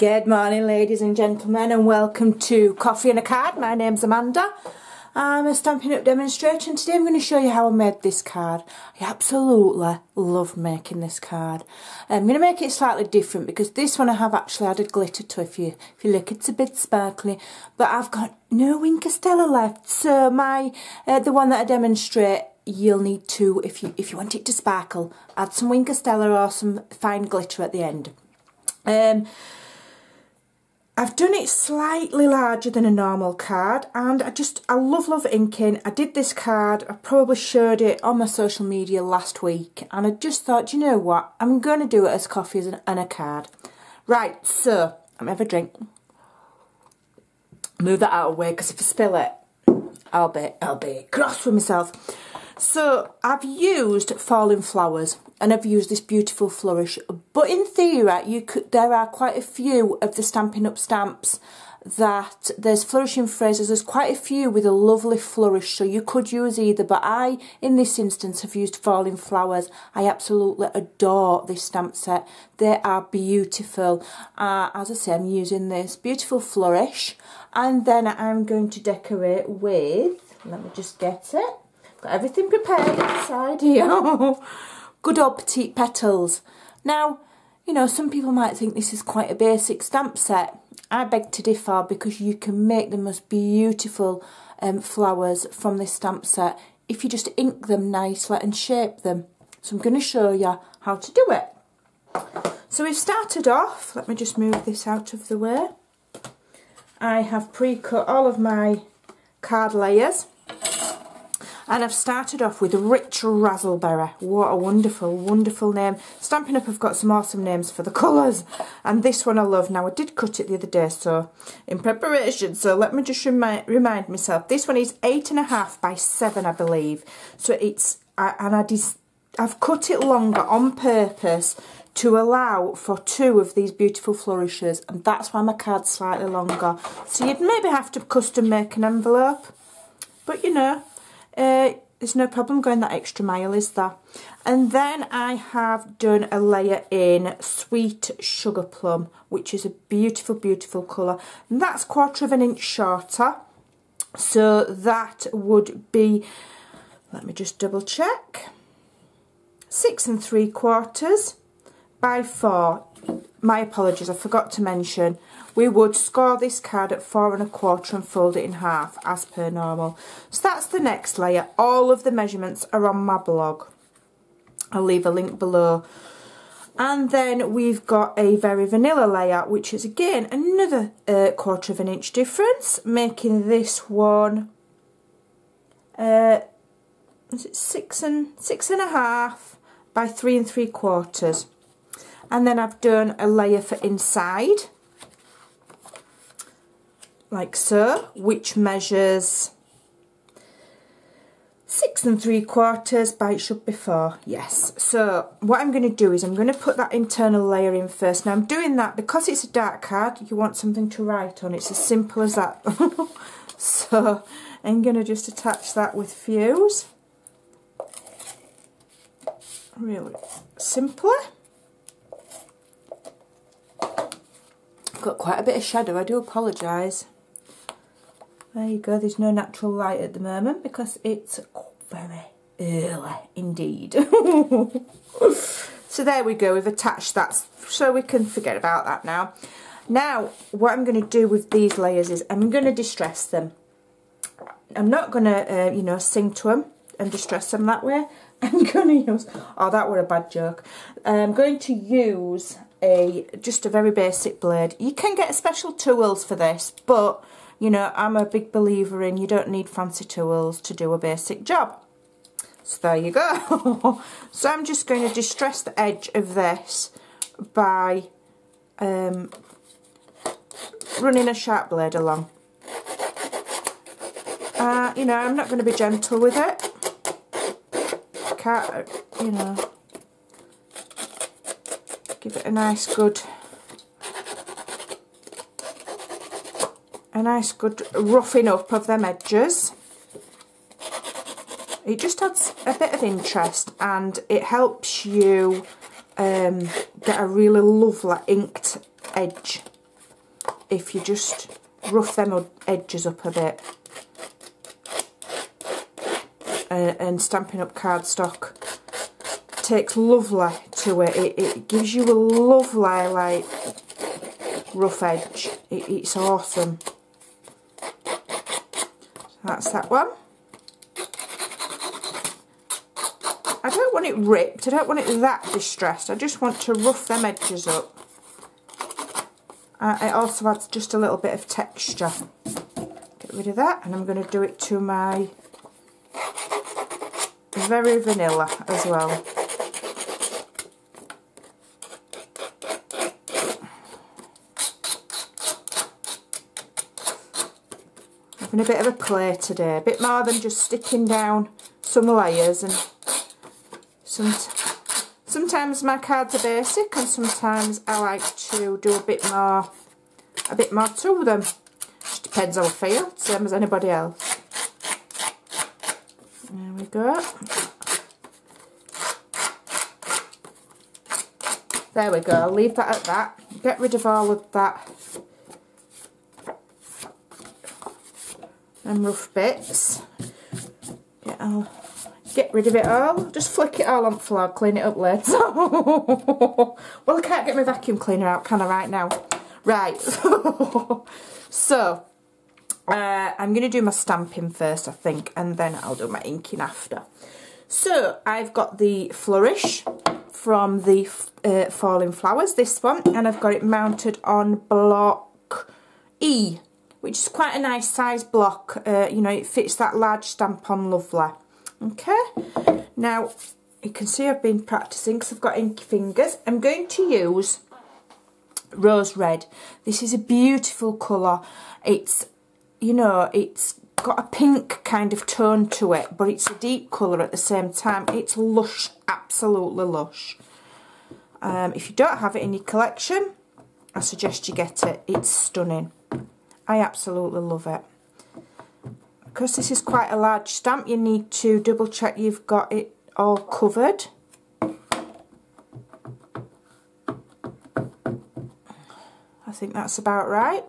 Good morning, ladies and gentlemen, and welcome to Coffee and a Card. My name's Amanda. I'm a Stampin' Up demonstrator, and today I'm going to show you how I made this card. I absolutely love making this card. I'm going to make it slightly different because this one I have actually added glitter to. If you look, it's a bit sparkly, but I've got no Wink Stella left. So the one that I demonstrate, you'll need to, if you want it to sparkle, add some Wink Stella or some fine glitter at the end. I've done it slightly larger than a normal card, and I love inking. I did this card, I probably showed it on my social media last week, and I just thought, you know what, I'm going to do it as coffee and a card. Right, so, I'm have a drink. Move that out of the way, because if I spill it, I'll be cross with myself. So, I've used falling flowers, and I've used this beautiful flourish, but in theory there are quite a few of the Stampin' Up stamps that there's flourishing phrases. There's quite a few with a lovely flourish, so you could use either, but I in this instance have used falling flowers. I absolutely adore this stamp set. They are beautiful. As I say, I'm using this beautiful flourish, and then I'm going to decorate with, let me just get it, got everything prepared inside here. Good old petite petals. Now, you know, some people might think this is quite a basic stamp set. I beg to differ, because you can make the most beautiful flowers from this stamp set if you just ink them nicely and shape them. So I'm going to show you how to do it. So we've started off, let me just move this out of the way. I have pre-cut all of my card layers. And I've started off with Rich Razzleberry. What a wonderful, wonderful name. Stampin' Up have got some awesome names for the colours. And this one I love. Now, I did cut it the other day, so in preparation. So let me just remind myself. This one is 8.5 by 7, I believe. So it's, I've cut it longer on purpose to allow for 2 of these beautiful flourishes. And that's why my card's slightly longer. So you'd maybe have to custom make an envelope. But, you know, there's no problem going that extra mile, is there? And then I have done a layer in Sweet Sugar Plum, which is a beautiful, beautiful colour. And that's 1/4 inch shorter. So that would be, let me just double check, 6 3/4 by 4. My apologies, I forgot to mention, we would score this card at 4 1/4 and fold it in half as per normal. So that's the next layer. All of the measurements are on my blog. I'll leave a link below. And then we've got a very vanilla layer, which is again another 1/4 inch difference, making this one is it 6 1/2 by 3 3/4. And then I've done a layer for inside, like so, which measures 6 3/4 by, it should be 4, yes. So what I'm going to do is I'm going to put that internal layer in first. Now I'm doing that because it's a dark card, you want something to write on. It's as simple as that. So I'm going to just attach that with fuse. Really simply. Got quite a bit of shadow, I do apologise. There you go, there's no natural light at the moment because it's very early indeed. So there we go, we've attached that, so we can forget about that now. Now, what I'm going to do with these layers is I'm going to distress them. I'm not going to, you know, sing to them and distress them that way. I'm going to use, oh, that were a bad joke. I'm going to use just a very basic blade. You can get special tools for this, but you know, I'm a big believer in you don't need fancy tools to do a basic job. So there you go. So I'm just going to distress the edge of this by running a sharp blade along. You know, I'm not going to be gentle with it. Can't, you know, give it a nice good roughing up of them edges. It just adds a bit of interest, and it helps you get a really lovely inked edge if you just rough them edges up a bit. And Stampin' Up! Cardstock takes lovely to it. It gives you a lovely, like, rough edge. It's awesome. That's that one. I don't want it ripped. I don't want it that distressed. I just want to rough them edges up. It also adds just a little bit of texture. Get rid of that, and I'm going to do it to my very vanilla as well. Having a bit of a play today, a bit more than just sticking down some layers, and sometimes my cards are basic and sometimes I like to do a bit more to them. Just depends how I feel, same as anybody else. There we go. There we go, I'll leave that at that. Get rid of all of that and rough bits. Get rid of it all. Just flick it all on the floor, clean it up later. Well, I can't get my vacuum cleaner out, can I, right now? Right. So, I'm going to do my stamping first, I think, and then I'll do my inking after. So, I've got the Flourish from the Falling Flowers, this one, and I've got it mounted on block E, which is quite a nice size block. You know, it fits that large stamp on lovely. Okay, now you can see I've been practicing because I've got inky fingers. I'm going to use Rose Red. This is a beautiful colour. It's, you know, it's got a pink kind of tone to it, but it's a deep colour at the same time. It's lush, absolutely lush. If you don't have it in your collection, I suggest you get it. It's stunning. I absolutely love it. Because this is quite a large stamp, you need to double check you've got it all covered. I think that's about right.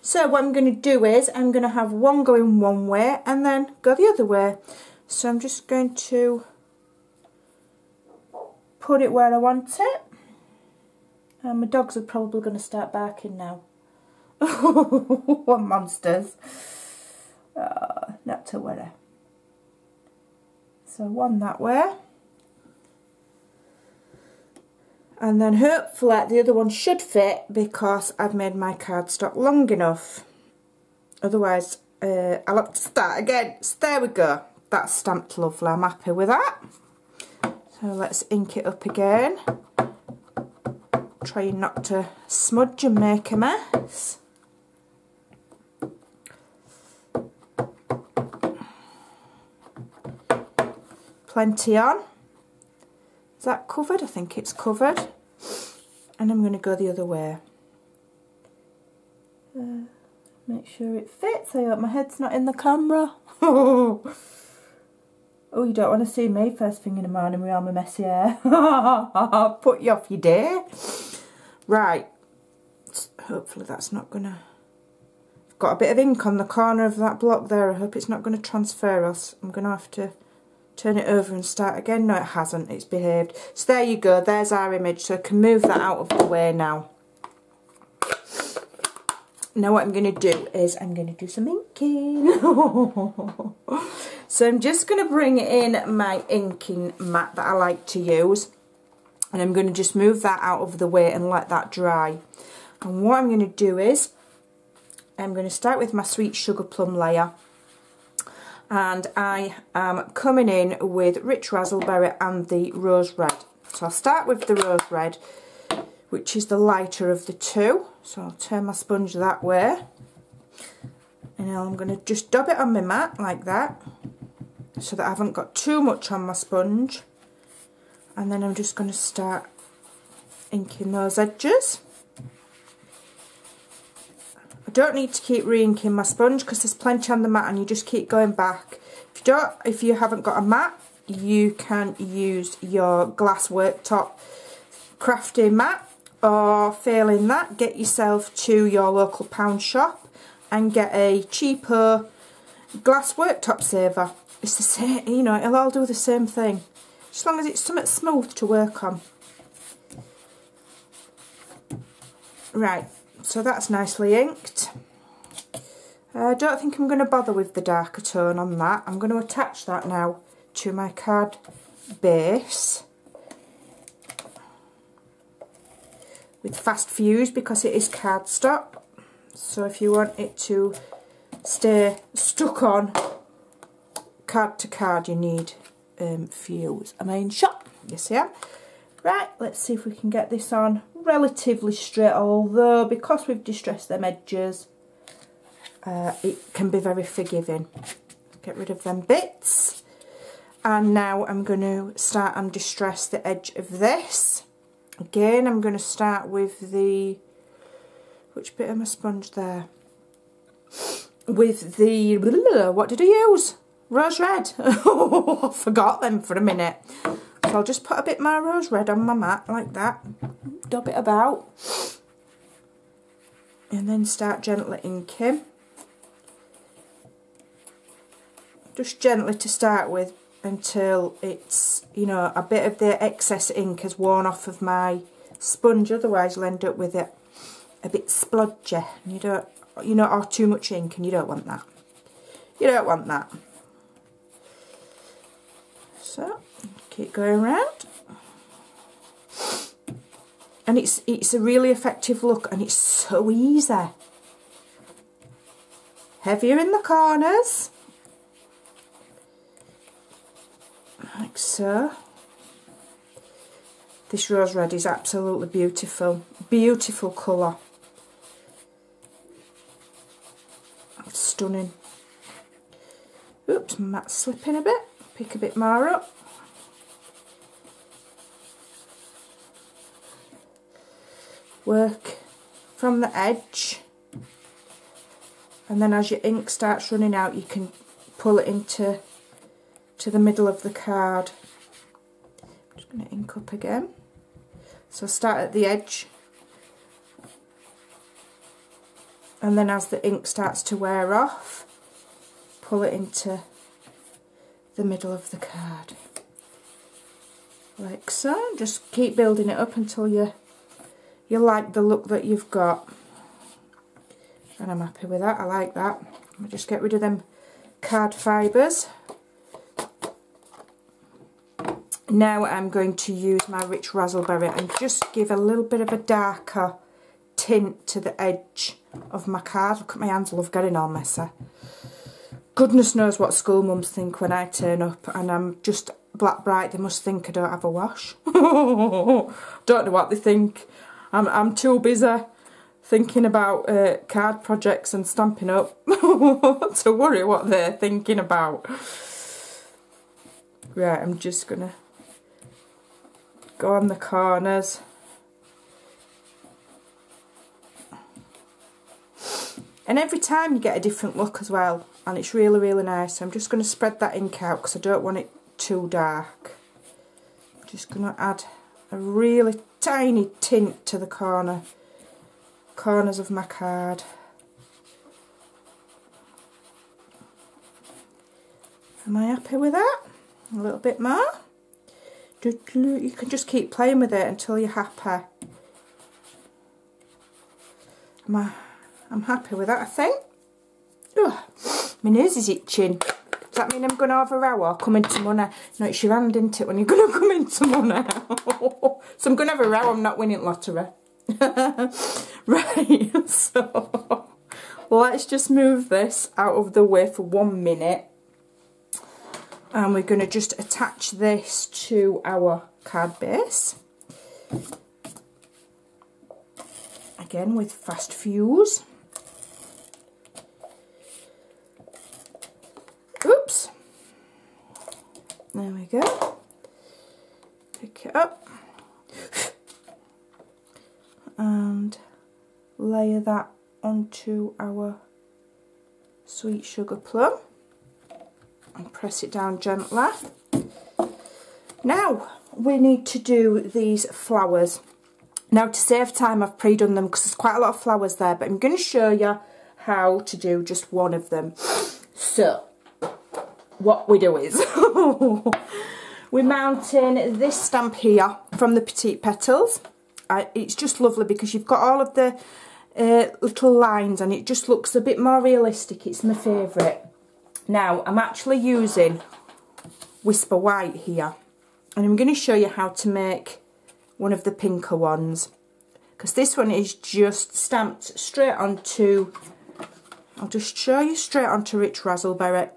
So what I'm going to do is I'm going to have one going one way and then go the other way. So I'm just going to put it where I want it. And my dogs are probably going to start barking now. What monsters. Not to worry. So one that way. And then hopefully the other one should fit because I've made my cardstock long enough. Otherwise I'll have to start again. So there we go. That's stamped lovely. I'm happy with that. So let's ink it up again. Trying not to smudge and make a mess. Plenty on. Is that covered? I think it's covered. And I'm going to go the other way. Make sure it fits. I hope my head's not in the camera. Oh, you don't want to see me first thing in the morning with all my messy hair. Put you off your day. Right. Hopefully that's not going to... I've got a bit of ink on the corner of that block there. I hope it's not going to transfer, else I'm going to have to turn it over and start again. No, it hasn't. It's behaved. So there you go. There's our image. So I can move that out of the way now. Now what I'm going to do is I'm going to do some inking. So I'm just going to bring in my inking mat that I like to use. And I'm going to just move that out of the way and let that dry. And what I'm going to do is I'm going to start with my Sweet Sugar Plum layer. And I am coming in with Rich Razzleberry and the Rose Red. So I'll start with the Rose Red, which is the lighter of the two. So I'll turn my sponge that way. And now I'm going to just dab it on my mat like that, so that I haven't got too much on my sponge. And then I'm just going to start inking those edges. I don't need to keep re-inking my sponge because there's plenty on the mat and you just keep going back. If you haven't got a mat, you can use your glass worktop crafting mat, or failing that, get yourself to your local pound shop and get a cheaper glass worktop saver. It's the same, you know, it'll all do the same thing, as long as it's something smooth to work on. Right, so that's nicely inked. I don't think I'm going to bother with the darker tone on that. I'm going to attach that now to my card base with fast fuse because it is cardstock. So if you want it to stay stuck on card to card, you need fuse. Am I in shot? Yes, I am. Right, let's see if we can get this on relatively straight, although because we've distressed them edges, it can be very forgiving. Get rid of them bits. And now I'm going to start and distress the edge of this. Again, I'm going to start with the, which bit of my sponge there? With the, what did I use? Rose red. I forgot them for a minute. So I'll just put a bit more rose red on my mat like that. Dab it about. And then start gently inking. Just gently to start with until it's, you know, a bit of the excess ink has worn off of my sponge. Otherwise you'll end up with it a bit splodgy. And you don't, you know, or too much ink, and you don't want that. You don't want that. So keep going around. And it's a really effective look, and it's so easy. Heavier in the corners. Like so. This rose red is absolutely beautiful. Beautiful colour. It's stunning. Oops, my mat's slipping a bit. Pick a bit more up. Work from the edge. And then as your ink starts running out, you can pull it into the middle of the card. I'm just going to ink up again. So start at the edge, and then as the ink starts to wear off, pull it into the middle of the card. Like so. Just keep building it up until you like the look that you've got. And I'm happy with that, I like that. I'll just get rid of them card fibres. Now I'm going to use my rich razzleberry and just give a little bit of a darker tint to the edge of my card. Look at my hands, I love getting all messy. Goodness knows what school mums think when I turn up and I'm just black bright. They must think I don't have a wash. Don't know what they think. I'm too busy thinking about card projects and stamping up to worry what they're thinking about. Right, I'm just going to go on the corners. And every time you get a different look as well, and it's really, really nice. So I'm just going to spread that ink out because I don't want it too dark. I'm just going to add a really tiny tint to the corners of my card. Am I happy with that? A little bit more. You can just keep playing with it until you're happy. I'm happy with that, I think. Ugh, my nose is itching. Does that mean I'm going to have a row or come into money? No, it's your hand, isn't it, when you're going to come into money? So I'm going to have a row, I'm not winning lottery. Right, so let's just move this out of the way for 1 minute. And we're going to just attach this to our card base. Again with fast fuse. Oops. There we go. Pick it up. And layer that onto our sweet sugar plum. And press it down gently. Now we need to do these flowers. Now to save time I've pre-done them because there's quite a lot of flowers there, but I'm going to show you how to do just one of them. So what we do is we're mounting this stamp here from the Petite Petals. It's just lovely because you've got all of the little lines and it just looks a bit more realistic. It's my favourite. Now I'm actually using Whisper White here, and I'm going to show you how to make one of the pinker ones, because this one is just stamped straight onto, I'll just show you, straight onto Rich Razzleberry,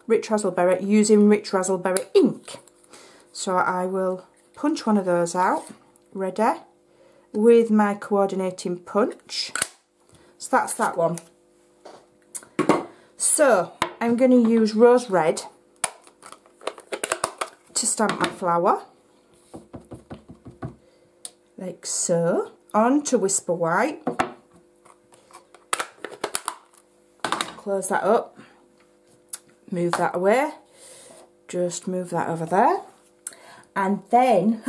Rich Razzleberry, using Rich Razzleberry ink. So I will punch one of those out, ready, with my coordinating punch. So that's that one. So I'm going to use Rose Red to stamp my flower, like so, onto Whisper White. Close that up, move that away, just move that over there, and then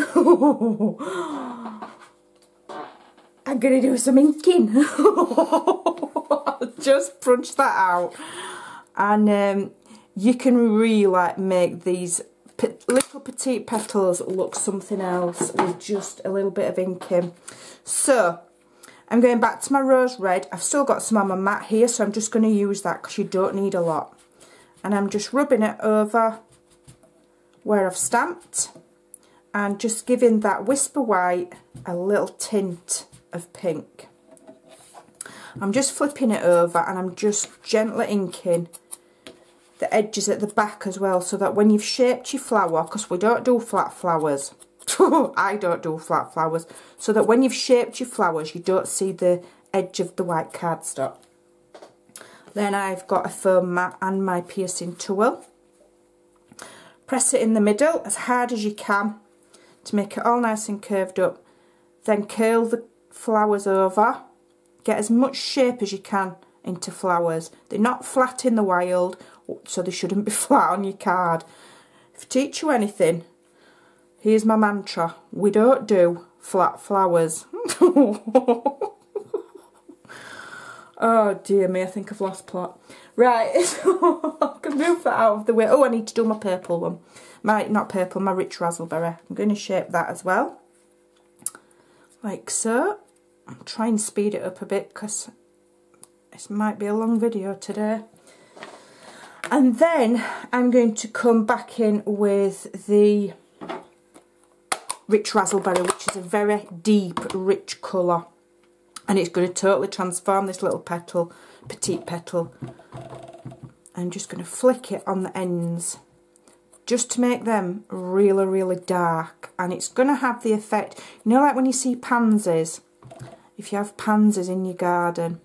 I'm going to do some inking. Just punch that out, and you can really like make these little petite petals look something else with just a little bit of inking. So I'm going back to my Rose Red. I've still got some on my mat here, so I'm just going to use that because you don't need a lot. And I'm just rubbing it over where I've stamped and just giving that Whisper White a little tint of pink. I'm just flipping it over and I'm just gently inking the edges at the back as well, so that when you've shaped your flower, because we don't do flat flowers, I don't do flat flowers, so that when you've shaped your flowers you don't see the edge of the white cardstock. Then I've got a foam mat and my piercing tool. Press it in the middle as hard as you can to make it all nice and curved up. Then curl the flowers over. Get as much shape as you can into flowers. They're not flat in the wild, so they shouldn't be flat on your card. If I teach you anything, here's my mantra: we don't do flat flowers. Oh dear me, I think I've lost plot. Right, so I can move that out of the way. Oh, I need to do my purple one. My Rich Razzleberry. I'm going to shape that as well, like so. I'll try and speed it up a bit because this might be a long video today. And then I'm going to come back in with the Rich Razzleberry, which is a very deep, rich colour. And it's going to totally transform this little petal, petite petal. I'm just going to flick it on the ends, just to make them really, really dark. And it's going to have the effect, you know, like when you see pansies, if you have pansies in your garden,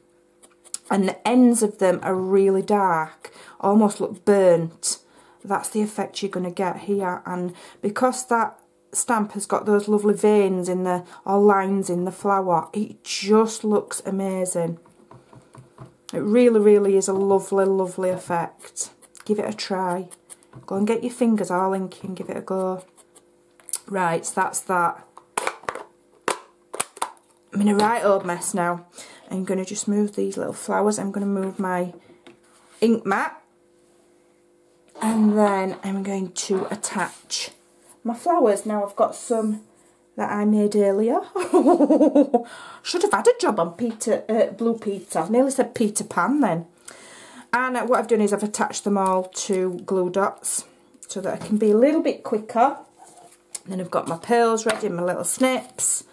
and the ends of them are really dark, almost look burnt, that's the effect you're going to get here. And because that stamp has got those lovely veins in the, or lines in the flower, it just looks amazing. It really, really is a lovely, lovely effect. Give it a try. Go and get your fingers all inky and give it a go. Right, so that's that. I'm in a right old mess now. I'm going to just move these little flowers. I'm going to move my ink mat. And then I'm going to attach my flowers. Now I've got some that I made earlier. Should have had a job on Blue Peter. I nearly said Peter Pan then. And what I've done is I've attached them all to glue dots so that I can be a little bit quicker. Then I've got my pearls ready, my little snips.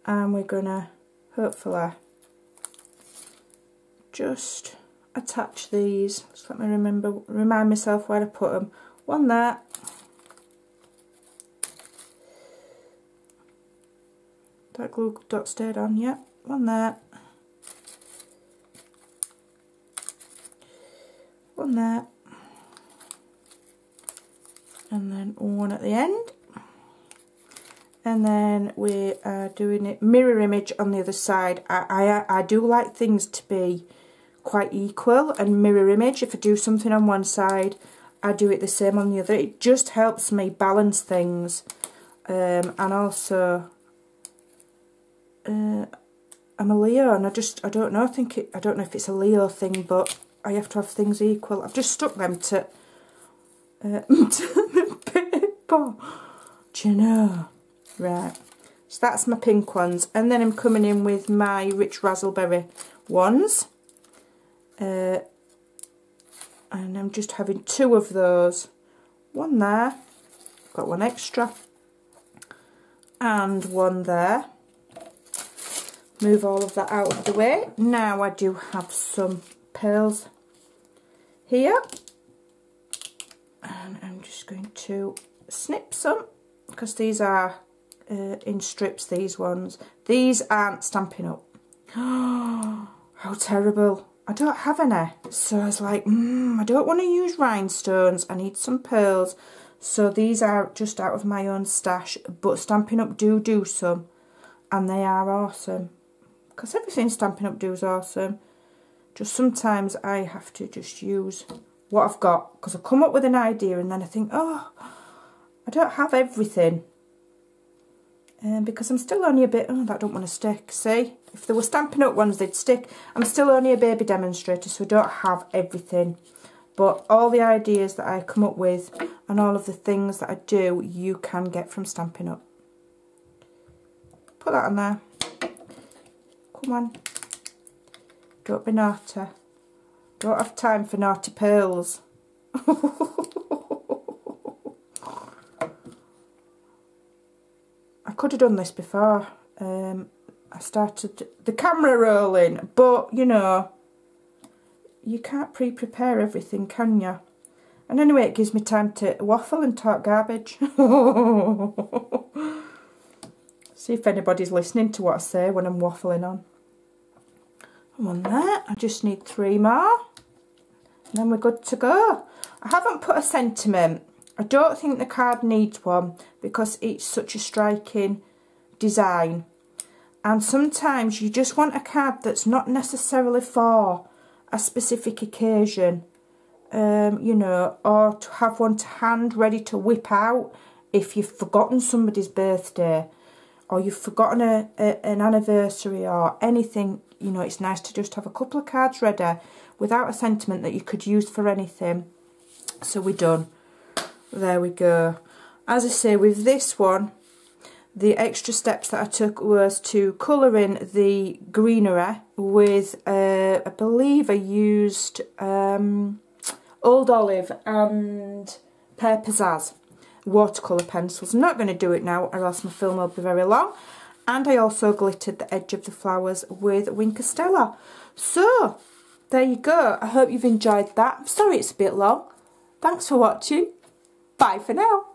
And we're going to hopefully just attach these. Just let me remind myself where I put them. One there. That glue dot stayed on, yeah. One there. One there. And then one at the end. And then we are doing it mirror image on the other side. I do like things to be quite equal, and mirror image, if I do something on one side, I do it the same on the other. It just helps me balance things, and also I'm a Leo, and I don't know. I don't know if it's a Leo thing, but I have to have things equal. I've just stuck them to the paper. Do you know? Right. So that's my pink ones, and then I'm coming in with my rich raspberry ones, and I'm just having 2 of those. One there, got 1 extra, and 1 there. Move all of that out of the way. Now I do have some pearls here, and I'm just going to snip some, because these are in strips, these ones. These aren't Stampin' Up. How terrible. I don't have any. So I was like, I don't want to use rhinestones. I need some pearls. So these are just out of my own stash, but Stampin' Up do some, and they are awesome. Because everything Stampin' Up do is awesome. Just sometimes I have to just use what I've got, because I come up with an idea and then I think, oh, I don't have everything. Because I'm still only a bit, that don't want to stick. See, if there were Stampin' Up ones, they'd stick. I'm still only a baby demonstrator, so I don't have everything. But all the ideas that I come up with and all of the things that I do, you can get from Stampin' Up. Put that on there. Come on. Don't be naughty. Don't have time for naughty pearls. I could have done this before. I started the camera rolling, but you know, you can't pre-prepare everything, can you? And anyway, it gives me time to waffle and talk garbage. See if anybody's listening to what I say when I'm waffling on. One there. I just need 3 more, and then we're good to go. I haven't put a sentiment. I don't think the card needs one, because it's such a striking design, and sometimes you just want a card that's not necessarily for a specific occasion, you know, or to have one to hand ready to whip out if you've forgotten somebody's birthday, or you've forgotten an anniversary or anything. You know, it's nice to just have a couple of cards ready without a sentiment that you could use for anything. So we're done. There we go. As I say, with this one, the extra steps that I took was to colour in the greenery with, I believe I used Old Olive and Pear Pizzazz watercolour pencils. I'm not going to do it now, or else my film will be very long. And I also glittered the edge of the flowers with Wink Stella. So, there you go. I hope you've enjoyed that. I'm sorry it's a bit long. Thanks for watching. Bye for now.